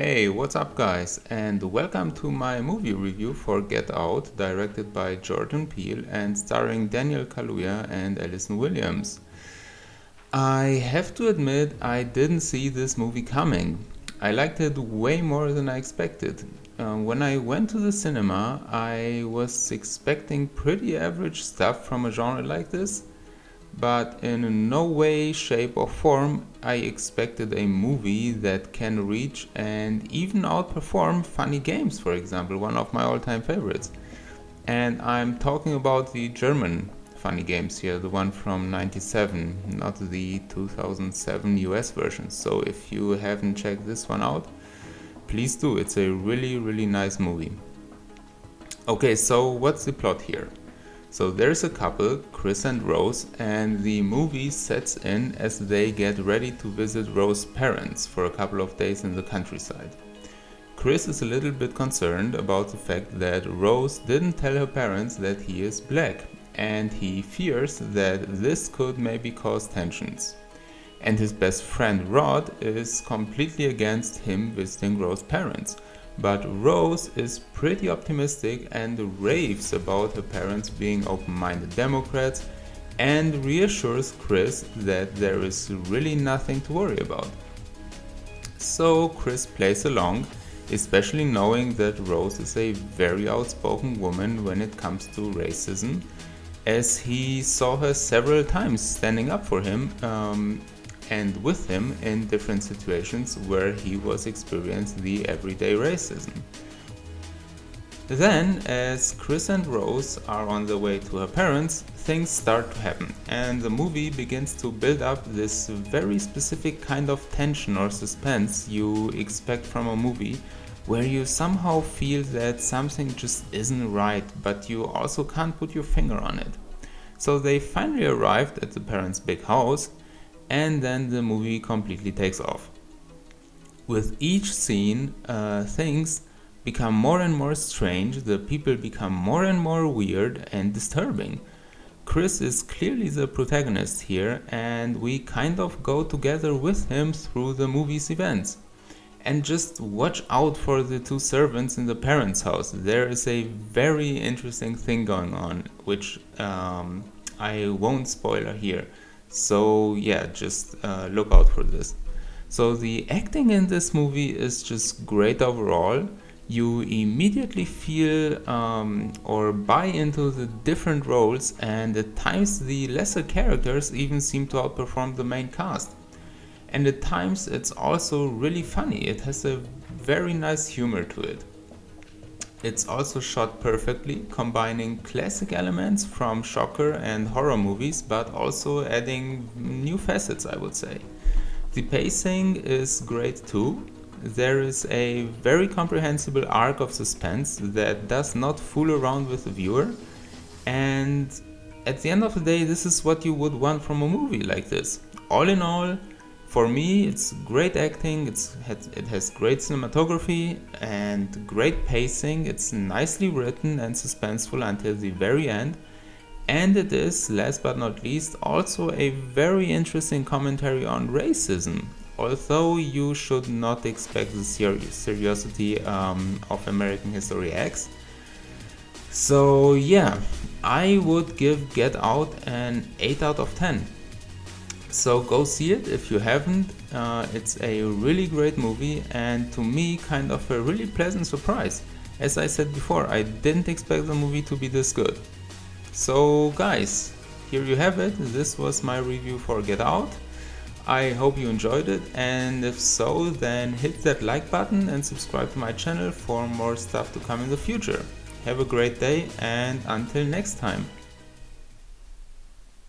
Hey, what's up, guys? And welcome to my movie review for Get Out, directed by Jordan Peele and starring Daniel Kaluuya and Allison Williams. I have to admit, I didn't see this movie coming. I liked it way more than I expected. When I went to the cinema, I was expecting pretty average stuff from a genre like this, but in no way, shape, or form I expected a movie that can reach and even outperform Funny Games, for example, one of my all time favorites. And I'm talking about the German Funny Games here, the one from '97, not the 2007 US version. So if you haven't checked this one out, please do. It's a really nice movie. Okay, so what's the plot here? So there's a couple, Chris and Rose, and the movie sets in as they get ready to visit Rose's parents for a couple of days in the countryside. Chris is a little bit concerned about the fact that Rose didn't tell her parents that he is black, and he fears that this could maybe cause tensions. And his best friend Rod is completely against him visiting Rose's parents. But Rose is pretty optimistic and raves about her parents being open-minded Democrats and reassures Chris that there is really nothing to worry about. So Chris plays along, especially knowing that Rose is a very outspoken woman when it comes to racism, as he saw her several times standing up for him and with him in different situations where he was experiencing the everyday racism. Then, as Chris and Rose are on their way to her parents, things start to happen, and the movie begins to build up this very specific kind of tension or suspense you expect from a movie, where you somehow feel that something just isn't right, but you also can't put your finger on it. So they finally arrived at the parents' big house, and then the movie completely takes off. With each scene, things become more and more strange, the people become more and more weird and disturbing. Chris is clearly the protagonist here, and we kind of go together with him through the movie's events. And just watch out for the two servants in the parents' house. There is a very interesting thing going on, which I won't spoiler here. So yeah, just look out for this. So the acting in this movie is just great overall. You immediately feel or buy into the different roles, and at times the lesser characters even seem to outperform the main cast. And at times it's also really funny. It has a very nice humor to it. It's also shot perfectly, combining classic elements from shocker and horror movies, but also adding new facets, I would say. The pacing is great too. There is a very comprehensible arc of suspense that does not fool around with the viewer, and at the end of the day, this is what you would want from a movie like this. All in all, for me, it's great acting, it has great cinematography and great pacing, it's nicely written and suspenseful until the very end, and it is, last but not least, also a very interesting commentary on racism, although you should not expect the seriosity of American History X. So yeah, I would give Get Out an 8 out of 10. So go see it if you haven't. It's a really great movie, and to me kind of a really pleasant surprise. As I said before, I didn't expect the movie to be this good. So guys, here you have it. This was my review for Get Out. I hope you enjoyed it, and if so, then hit that like button and subscribe to my channel for more stuff to come in the future. Have a great day, and until next time.